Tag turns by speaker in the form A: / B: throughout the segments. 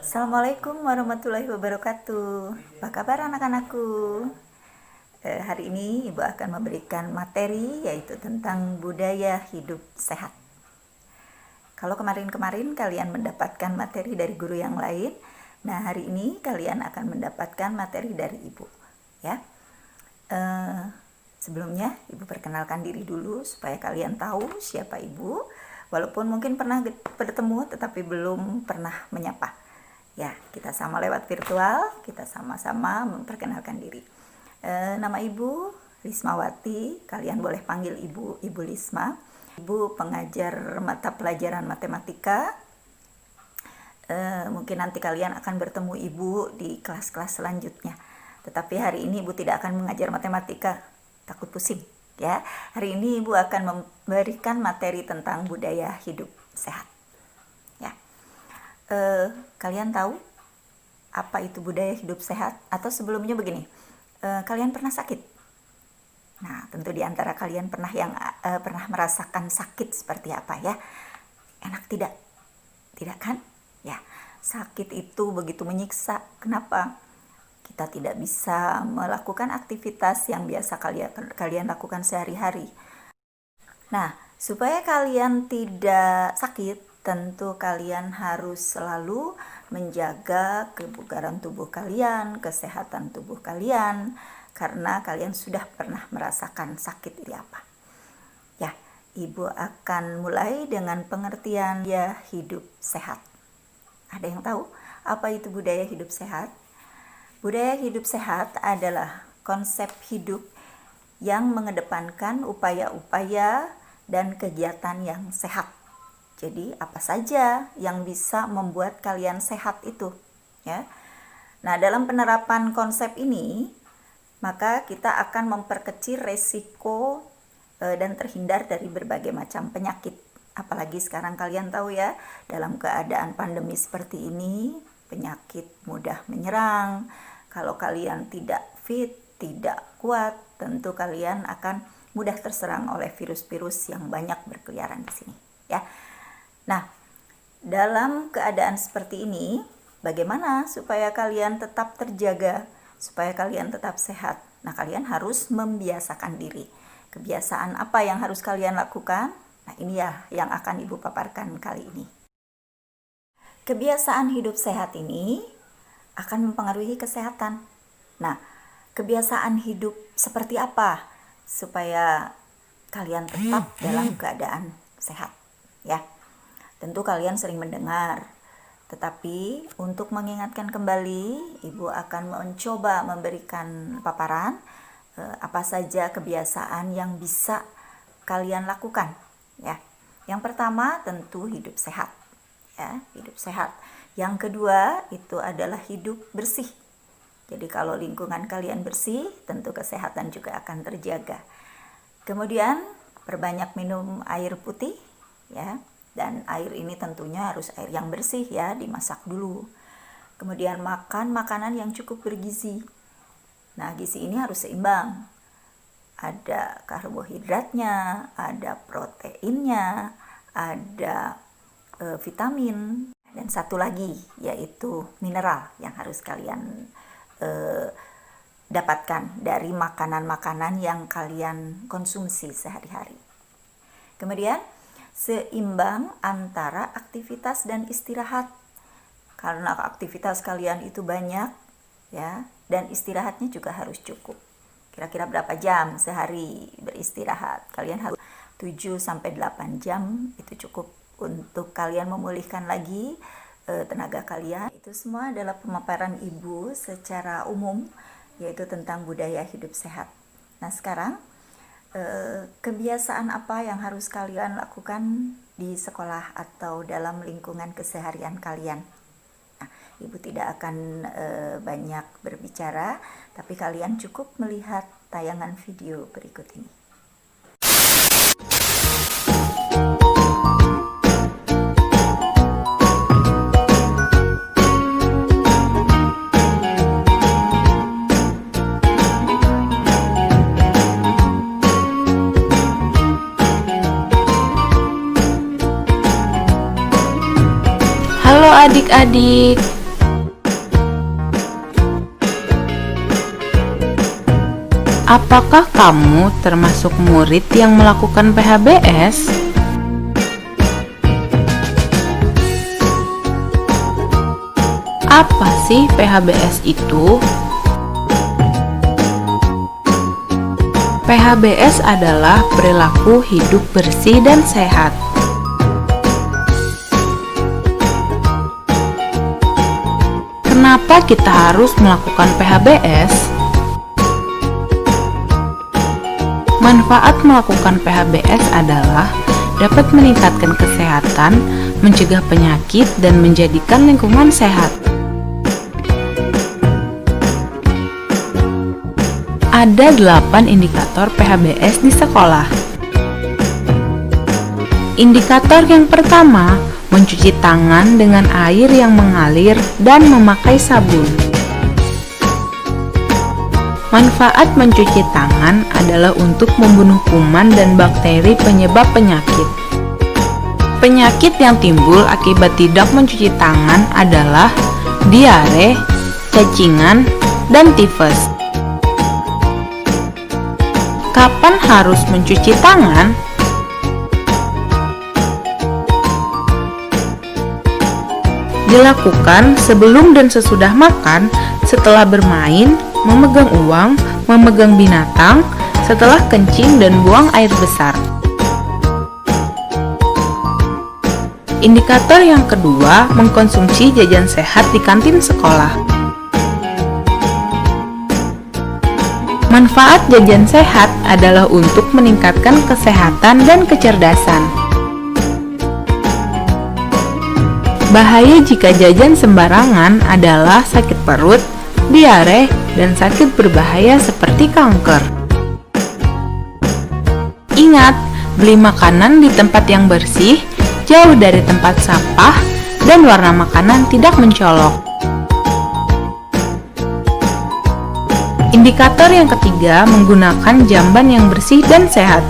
A: Assalamualaikum warahmatullahi wabarakatuh. Apa kabar anak-anakku? Hari ini Ibu akan memberikan materi yaitu tentang budaya hidup sehat. Kalau kemarin-kemarin kalian mendapatkan materi dari guru yang lain, nah hari ini kalian akan mendapatkan materi dari Ibu. Ya. Sebelumnya Ibu perkenalkan diri dulu supaya kalian tahu siapa Ibu. Walaupun mungkin pernah bertemu tetapi belum pernah menyapa. Ya, kita sama lewat virtual, kita sama-sama memperkenalkan diri. Nama Ibu Lismawati, kalian boleh panggil Ibu Lisma. Ibu pengajar mata pelajaran matematika. Mungkin nanti kalian akan bertemu Ibu di kelas-kelas selanjutnya. Tetapi hari ini Ibu tidak akan mengajar matematika, takut pusing. Ya, hari ini Ibu akan memberikan materi tentang budaya hidup sehat. Kalian tahu apa itu budaya hidup sehat? Atau sebelumnya begini, kalian pernah sakit? Nah, tentu di antara kalian pernah merasakan sakit seperti apa ya? Enak tidak? Tidak kan? Ya, sakit itu begitu menyiksa. Kenapa? Kita tidak bisa melakukan aktivitas yang biasa kalian lakukan sehari-hari. Nah, supaya kalian tidak sakit, tentu kalian harus selalu menjaga kebugaran tubuh kalian, kesehatan tubuh kalian, karena kalian sudah pernah merasakan sakit itu apa. Ya, Ibu akan mulai dengan pengertian budaya hidup sehat. Ada yang tahu apa itu budaya hidup sehat? Budaya hidup sehat adalah konsep hidup yang mengedepankan upaya-upaya dan kegiatan yang sehat. Jadi apa saja yang bisa membuat kalian sehat itu, ya. Nah, dalam penerapan konsep ini, maka kita akan memperkecil resiko dan terhindar dari berbagai macam penyakit. Apalagi sekarang kalian tahu ya, dalam keadaan pandemi seperti ini, penyakit mudah menyerang. Kalau kalian tidak fit, tidak kuat, tentu kalian akan mudah terserang oleh virus-virus yang banyak berkeliaran di sini, ya. Nah, dalam keadaan seperti ini, bagaimana supaya kalian tetap terjaga, supaya kalian tetap sehat? Nah, kalian harus membiasakan diri. Kebiasaan apa yang harus kalian lakukan? Nah, ini ya yang akan Ibu paparkan kali ini. Kebiasaan hidup sehat ini akan mempengaruhi kesehatan. Nah, kebiasaan hidup seperti apa supaya kalian tetap dalam keadaan sehat, ya? Tentu kalian sering mendengar, tetapi untuk mengingatkan kembali, Ibu akan mencoba memberikan paparan apa saja kebiasaan yang bisa kalian lakukan, ya. Yang pertama tentu hidup sehat, ya, hidup sehat. Yang kedua itu adalah hidup bersih. Jadi kalau lingkungan kalian bersih, tentu kesehatan juga akan terjaga. Kemudian perbanyak minum air putih, ya. Dan air ini tentunya harus air yang bersih ya, dimasak dulu. Kemudian makan makanan yang cukup bergizi. Nah, gizi ini harus seimbang. Ada karbohidratnya, ada proteinnya, ada vitamin, dan satu lagi yaitu mineral yang harus kalian dapatkan dari makanan-makanan yang kalian konsumsi sehari-hari. Kemudian seimbang antara aktivitas dan istirahat, karena aktivitas kalian itu banyak, ya, dan istirahatnya juga harus cukup. Kira-kira berapa jam sehari beristirahat? Kalian harus 7-8 jam, itu cukup untuk kalian memulihkan lagi tenaga kalian. Itu semua adalah pemaparan Ibu secara umum, yaitu tentang budaya hidup sehat. Nah, sekarang kebiasaan apa yang harus kalian lakukan di sekolah atau dalam lingkungan keseharian kalian? Nah, Ibu tidak akan banyak berbicara, tapi kalian cukup melihat tayangan video berikut ini.
B: Halo adik-adik, Apakah kamu termasuk murid yang melakukan PHBS? Apa sih PHBS itu? PHBS adalah perilaku hidup bersih dan sehat. Kenapa kita harus melakukan PHBS? Manfaat melakukan PHBS adalah dapat meningkatkan kesehatan, mencegah penyakit, dan menjadikan lingkungan sehat. Ada 8 indikator PHBS di sekolah. Indikator yang pertama, mencuci tangan dengan air yang mengalir dan memakai sabun. Manfaat mencuci tangan adalah untuk membunuh kuman dan bakteri penyebab penyakit. Penyakit yang timbul akibat tidak mencuci tangan adalah diare, cacingan, dan tifus. Kapan harus mencuci tangan? Dilakukan sebelum dan sesudah makan, setelah bermain, memegang uang, memegang binatang, setelah kencing dan buang air besar. Indikator yang kedua, mengkonsumsi jajan sehat di kantin sekolah. Manfaat jajan sehat adalah untuk meningkatkan kesehatan dan kecerdasan. Bahaya jika jajan sembarangan adalah sakit perut, diare, dan sakit berbahaya seperti kanker. Ingat, beli makanan di tempat yang bersih, jauh dari tempat sampah, dan warna makanan tidak mencolok. Indikator yang ketiga, menggunakan jamban yang bersih dan sehat.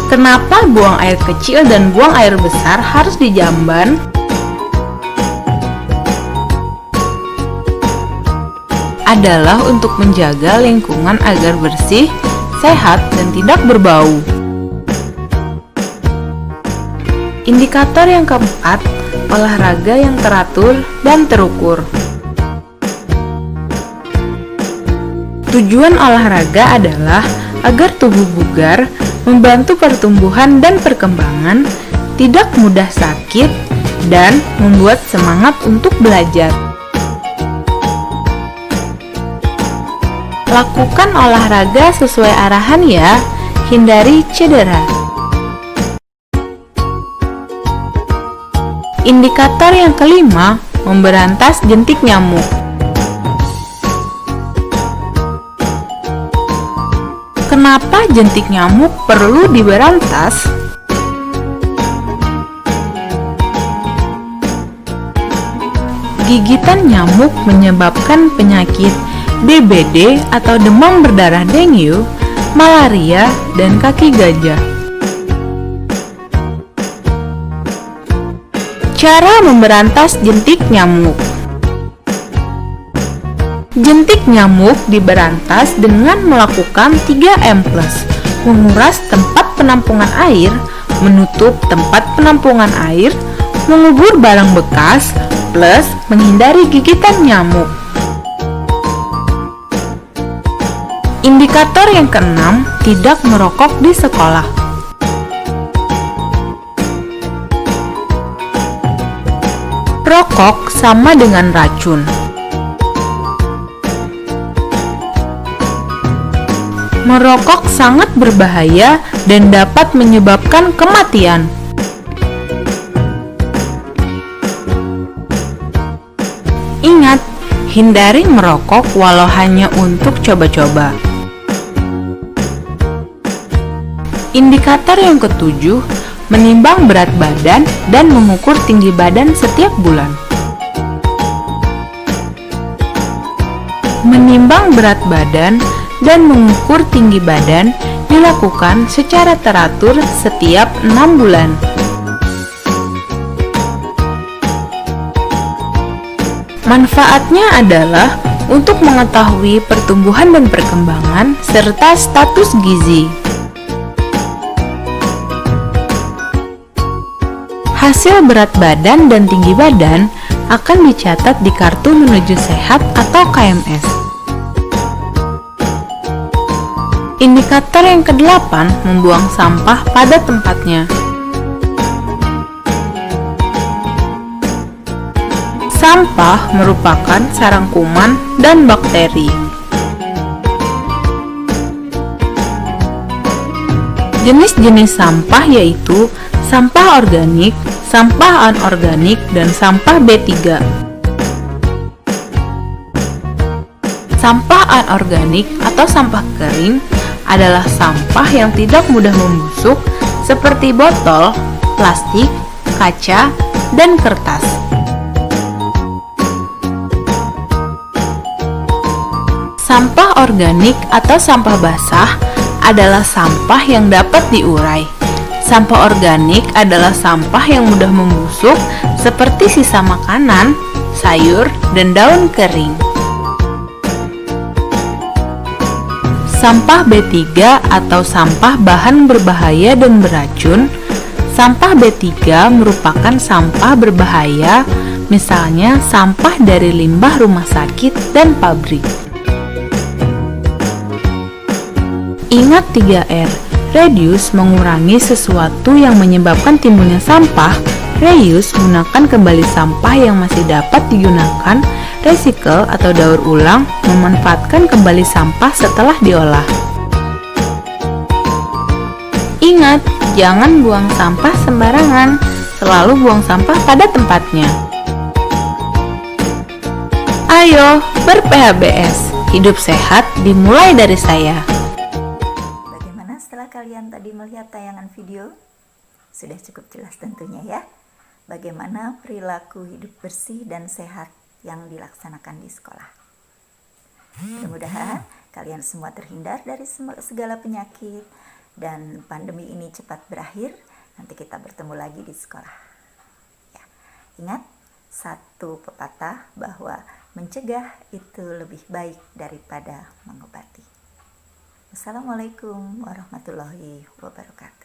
B: Kenapa buang air kecil dan buang air besar harus di jamban? Adalah untuk menjaga lingkungan agar bersih, sehat, dan tidak berbau. Indikator yang keempat, olahraga yang teratur dan terukur. Tujuan olahraga adalah agar tubuh bugar, membantu pertumbuhan dan perkembangan, tidak mudah sakit, dan membuat semangat untuk belajar. Lakukan olahraga sesuai arahan ya, hindari cedera. Indikator yang kelima, memberantas jentik nyamuk. Kenapa jentik nyamuk perlu diberantas? Gigitan nyamuk menyebabkan penyakit DBD atau demam berdarah dengue, malaria, dan kaki gajah. Cara memberantas jentik nyamuk. Jentik nyamuk diberantas dengan melakukan 3M+, menguras tempat penampungan air, menutup tempat penampungan air, mengubur barang bekas, plus menghindari gigitan nyamuk. Indikator yang keenam, tidak merokok di sekolah. Rokok sama dengan racun. Merokok sangat berbahaya dan dapat menyebabkan kematian. Ingat, hindari merokok walau hanya untuk coba-coba. Indikator yang ketujuh, menimbang berat badan dan mengukur tinggi badan setiap bulan. Menimbang berat badan dan mengukur tinggi badan dilakukan secara teratur setiap 6 bulan. Manfaatnya adalah untuk mengetahui pertumbuhan dan perkembangan serta status gizi. Hasil berat badan dan tinggi badan akan dicatat di Kartu Menuju Sehat atau KMS. Indikator yang ke-8 membuang sampah pada tempatnya. Sampah merupakan sarang kuman dan bakteri. Jenis-jenis sampah yaitu sampah organik, sampah anorganik, dan sampah B3. Sampah anorganik atau sampah kering adalah sampah yang tidak mudah membusuk seperti botol, plastik, kaca, dan kertas. Sampah organik atau sampah basah adalah sampah yang dapat diurai. Sampah organik adalah sampah yang mudah membusuk seperti sisa makanan, sayur, dan daun kering. Sampah B3 atau sampah bahan berbahaya dan beracun. Sampah B3 merupakan sampah berbahaya, misalnya sampah dari limbah rumah sakit dan pabrik. Ingat 3R. Reduce mengurangi sesuatu yang menyebabkan timbulnya sampah. Reuse gunakan kembali sampah yang masih dapat digunakan. Recycle atau daur ulang memanfaatkan kembali sampah setelah diolah. Ingat, jangan buang sampah sembarangan. Selalu buang sampah pada tempatnya. Ayo, ber-PHBS. Hidup sehat dimulai dari saya.
A: Setelah kalian tadi melihat tayangan video, sudah cukup jelas tentunya ya, bagaimana perilaku hidup bersih dan sehat yang dilaksanakan di sekolah. Mudah-mudahan kalian semua terhindar dari segala penyakit dan pandemi ini cepat berakhir. Nanti kita bertemu lagi di sekolah. Ya, ingat satu pepatah bahwa mencegah itu lebih baik daripada mengobati. Assalamualaikum warahmatullahi wabarakatuh.